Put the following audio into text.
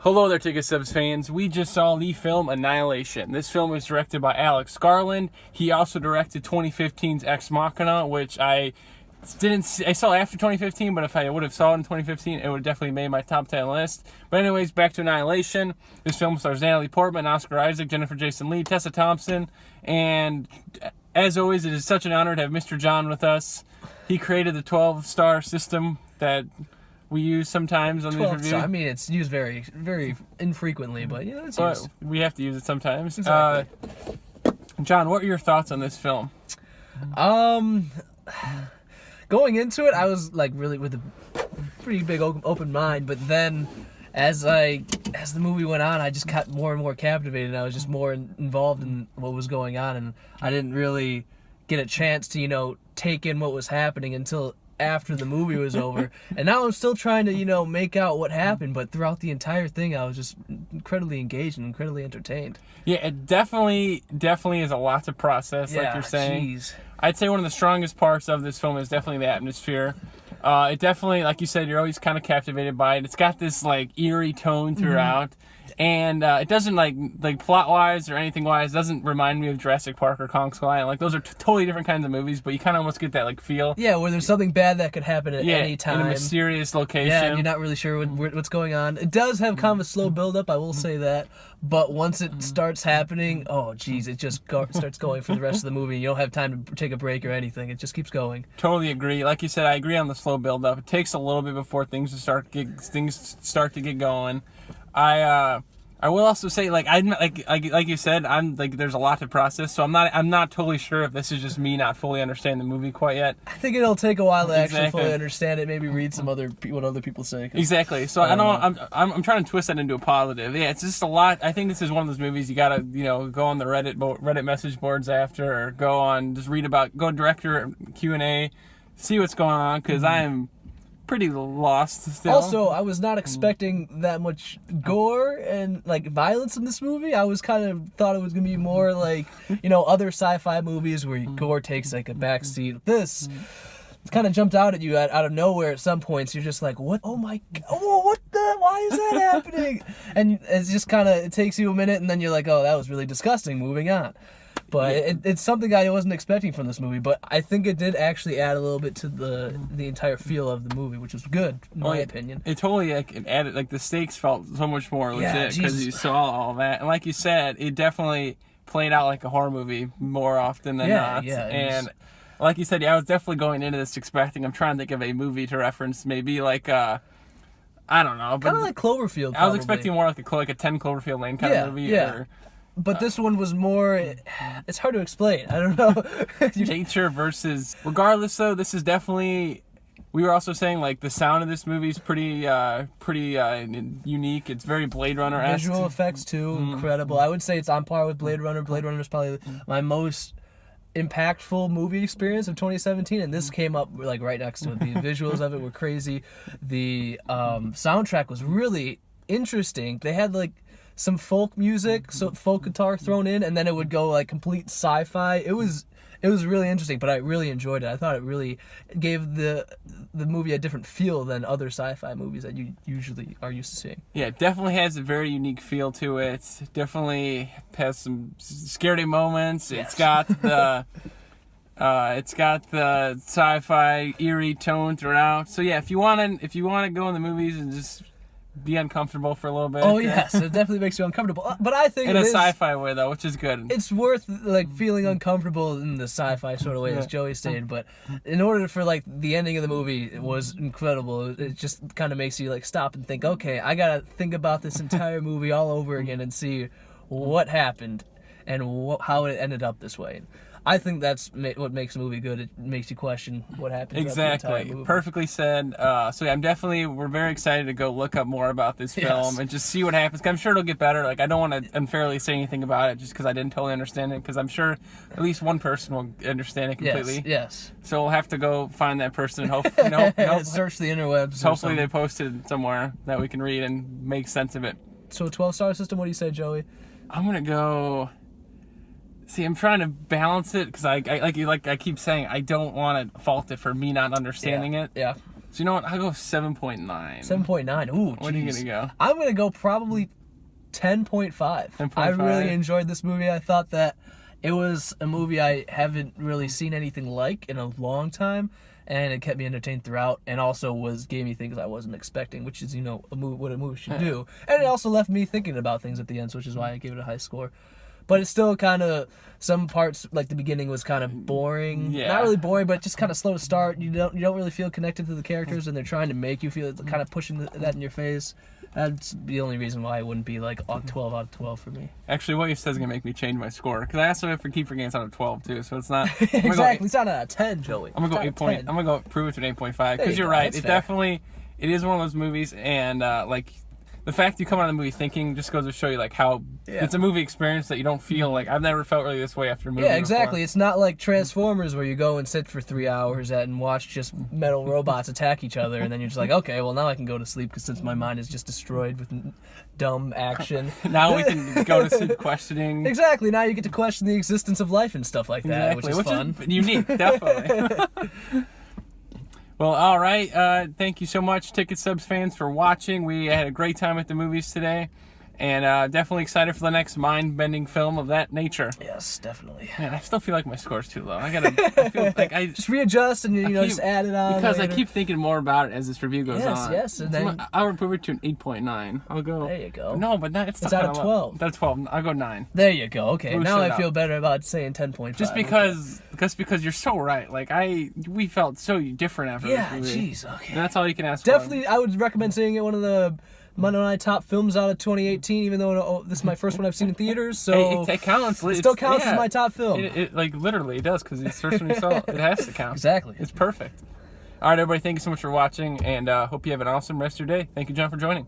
Hello there, Ticket Subs fans. We just saw the film Annihilation. This film was directed by Alex Garland. He also directed 2015's Ex-Machina, which I didn't see. I saw after 2015, but if I would have saw it in 2015, it would have definitely made my top 10 list. But anyways, back to Annihilation. This film stars Natalie Portman, Oscar Isaac, Jennifer Jason Leigh, Tessa Thompson, and as always, it is such an honor to have Mr. John with us. He created the 12-star system that we use sometimes on the review. I mean, it's used very, very infrequently, but it's used. We have to use it sometimes. Exactly. John, what are your thoughts on this film? Going into it, I was like really with a pretty big open mind, but then as the movie went on, I just got more and more captivated. I was just more involved in what was going on, and I didn't really get a chance to take in what was happening until after the movie was over. And now I'm still trying to make out what happened, but throughout the entire thing I was just incredibly engaged and incredibly entertained. Yeah, it definitely is a lot to process, like you're saying. Geez. I'd say one of the strongest parts of this film is definitely the atmosphere. It definitely, like you said, you're always kind of captivated by it. It's got this like eerie tone throughout. And it doesn't like plot-wise or anything-wise, doesn't remind me of Jurassic Park or Kong Skull Island. Like, those are totally different kinds of movies, but you kind of almost get that like feel. Yeah, where there's something bad that could happen at any time. In a mysterious location. Yeah, and you're not really sure what's going on. It does have kind of a slow build-up, I will say that. But once it starts happening, oh, geez, it just starts going for the rest of the movie. You don't have time to take a break or anything. It just keeps going. Totally agree. Like you said, I agree on the slow build-up. It takes a little bit before things start to get going. I will also say, like you said, there's a lot to process, so I'm not totally sure if this is just me not fully understanding the movie quite yet. I think it'll take a while to actually fully understand it. Maybe read what other people say. Exactly. So I'm trying to twist that into a positive. Yeah, it's just a lot. I think this is one of those movies you gotta go on the Reddit message boards after, or go director Q&A, see what's going on, because I'm pretty lost still. Also, I was not expecting that much gore and like violence in this movie. I was kind of thought it was gonna be more like other sci-fi movies where gore takes like a backseat. This kind of jumped out at you out of nowhere at some points. You're just like, what? Oh my God! Oh, what the? Why is that happening? And it's just it takes you a minute, and then you're like, oh, that was really disgusting. Moving on. But it's something I wasn't expecting from this movie. But I think it did actually add a little bit to the entire feel of the movie, which was good, in my opinion. It totally it added, the stakes felt so much more legit because you saw all that. And like you said, it definitely played out like a horror movie more often than not. Yeah, and like you said, I was definitely going into this expecting, I'm trying to think of a movie to reference, maybe like I don't know. Kind of like Cloverfield, probably. I was expecting more like a 10 Cloverfield Lane kind of movie. Yeah. But this one was more, it's hard to explain. I don't know. Nature versus, regardless though, this is definitely, we were also saying like the sound of this movie is pretty unique. It's very Blade Runner-esque. Visual effects too, incredible. I would say it's on par with Blade Runner. Blade Runner is probably my most impactful movie experience of 2017, and this came up like right next to it. The visuals of it were crazy. The soundtrack was really interesting. They had like some folk music, so folk guitar thrown in, and then it would go like complete sci-fi. It was really interesting, but I really enjoyed it. I thought it really gave the movie a different feel than other sci-fi movies that you usually are used to seeing. Yeah, it definitely has a very unique feel to it. Definitely has some scary moments. Yes. It's got the sci-fi eerie tone throughout. So yeah, if you want to go in the movies and just be uncomfortable for a little bit. Oh yes, it definitely makes you uncomfortable. But I think in a sci-fi way though, which is good. It's worth like feeling uncomfortable in the sci-fi sort of way, as Joey stated. But in order for like the ending of the movie, it was incredible. It just kind of makes you like stop and think, okay, I gotta think about this entire movie all over again and see what happened and how it ended up this way. I think that's what makes a movie good. It makes you question what happened. Exactly. Perfectly said. So yeah, we're very excited to go look up more about this film and just see what happens. 'Cause I'm sure it'll get better. Like, I don't want to unfairly say anything about it just because I didn't totally understand it, because I'm sure at least one person will understand it completely. Yes. So we'll have to go find that person and hope search the interwebs. Hopefully they posted it somewhere that we can read and make sense of it. So 12-star system, what do you say, Joey? I'm going to go... See, I'm trying to balance it because I keep saying, I don't want to fault it for me not understanding it. Yeah. So you know what? I'll go 7.9. 7.9. Ooh, What are you geez. gonna go? I'm gonna go probably 10.5. 10.5. I really enjoyed this movie. I thought that it was a movie I haven't really seen anything like in a long time, and it kept me entertained throughout, and also gave me things I wasn't expecting, which is, you know, what a movie should do. And it also left me thinking about things at the end, which is why I gave it a high score. But it's still kind of, some parts, like the beginning was kind of boring. Yeah. Not really boring, but just kind of slow to start. You don't really feel connected to the characters, and they're trying to make you feel, kind of pushing that in your face. That's the only reason why it wouldn't be like 12 out of 12 for me. Actually, what you said is gonna make me change my score because I asked him if we keep forgetting it's out of 12 too, so it's not Exactly, it's not out of 10, Joey. I'm gonna go It's 8 out of point. 10. I'm gonna go prove it to an 8.5 There because you you're go, right. that's It fair. definitely it is one of those movies, and like the fact you come out of the movie thinking just goes to show you like how it's a movie experience that you don't feel like I've never felt really this way after a movie. Yeah, exactly. Before. It's not like Transformers where you go and sit for 3 hours and watch just metal robots attack each other, and then you're just like, okay, well now I can go to sleep because since my mind is just destroyed with dumb action. Now we can go to sleep questioning. Exactly. Now you get to question the existence of life and stuff like that, Exactly, which is fun. Unique, definitely. Well, all right. Thank you so much, Ticket Subs fans, for watching. We had a great time at the movies today, and definitely excited for the next mind-bending film of that nature. Yes, definitely. Man, I still feel like my score's too low. I feel like I Just readjust and just add it on. because later. I keep thinking more about it as this review goes on. Yes, and then I'll improve it to an 8.9. I'll go. there you go. No, but not, It's out of 12. That's 12. I'll go 9. There you go. Okay, Boost now it I up. feel better about saying 10.5. Just because you're so right. Like we felt so different after Yeah, this movie. jeez. Okay. And that's all you can ask Definitely, I would recommend seeing it. One of the Monday Night top films out of 2018. Even though this is my first one I've seen in theaters, so It counts. it still counts as my top film. It like literally it does because it's the first one you saw. It has to count. Exactly. It's perfect. All right, everybody. Thank you so much for watching, and hope you have an awesome rest of your day. Thank you, John, for joining.